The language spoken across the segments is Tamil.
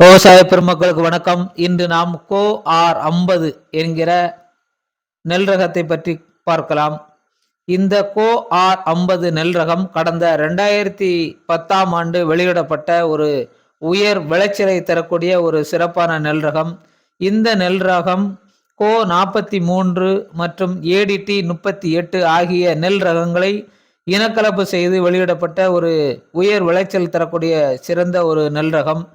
விவசாய பெருமக்களுக்கு வணக்கம். இன்று நாம் கோ ஆர் 50 என்கிற நெல் ரகத்தை பற்றி பார்க்கலாம். இந்த கோ ஆர் 50 நெல் ரகம் கடந்த 2010ஆம் ஆண்டு வெளியிடப்பட்ட ஒரு உயர் விளைச்சலை தரக்கூடிய ஒரு சிறப்பான நெல் ரகம். இந்த நெல் ரகம் கோ 43 மற்றும் ஏடிடி 38 ஆகிய நெல் ரகங்களை இனக்கலப்பு செய்து வெளியிடப்பட்ட ஒரு உயர் விளைச்சல் தரக்கூடிய சிறந்த ஒரு நெல் ரகம்.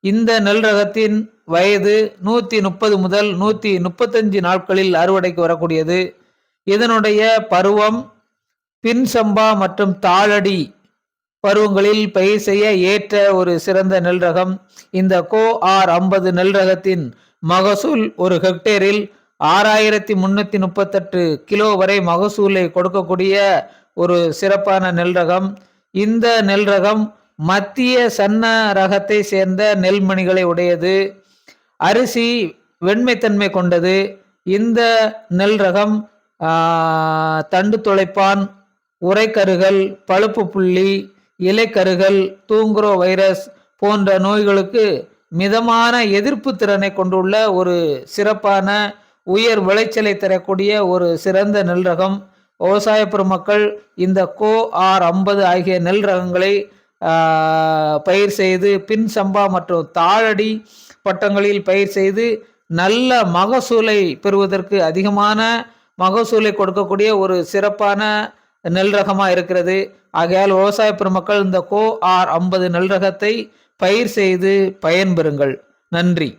இந்த நெல் ரகத்தின் வயது 130 முதல் 135 நாட்களில் அறுவடைக்கு வரக்கூடியது. இதனுடைய பருவம் பின் சம்பா மற்றும் தாளடி பருவங்களில் பயிர் செய்ய ஏற்ற ஒரு சிறந்த நெல் ரகம். இந்த கோ ஆர் 50 நெல் ரகத்தின் மகசூல் ஒரு ஹெக்டேரில் 6338 கிலோ வரை மகசூலை கொடுக்கக்கூடிய ஒரு சிறப்பான நெல் ரகம். இந்த நெல் ரகம் மத்திய சன்ன ரகத்தை சேர்ந்த நெல்மணிகளை உடையது. அரிசி வெண்மைத்தன்மை கொண்டது. இந்த நெல் ரகம் தண்டு துளைப்பான், உரைக்கருகள், பழுப்பு புள்ளி, இலைக்கருகள், தூங்குரோ வைரஸ் போன்ற நோய்களுக்கு மிதமான எதிர்ப்பு திறனை கொண்டுள்ள ஒரு சிறப்பான உயர் விளைச்சலை தரக்கூடிய ஒரு சிறந்த நெல் ரகம். விவசாய பெருமக்கள் இந்த கோ ஆர் 50 ஆகிய நெல் ரகங்களை பயிர் செய்து பின் சம்பா மற்றும் தாழடி பட்டங்களில் பயிர் செய்து நல்ல மகசூலை பெறுவதற்கு அதிகமான மகசூலை கொடுக்கக்கூடிய ஒரு சிறப்பான நெல் ரகமாக இருக்கிறது. ஆகையால் விவசாய பெருமக்கள் இந்த கோ ஆர் 50 நெல் ரகத்தை பயிர் செய்து பயன்பெறுங்கள். நன்றி.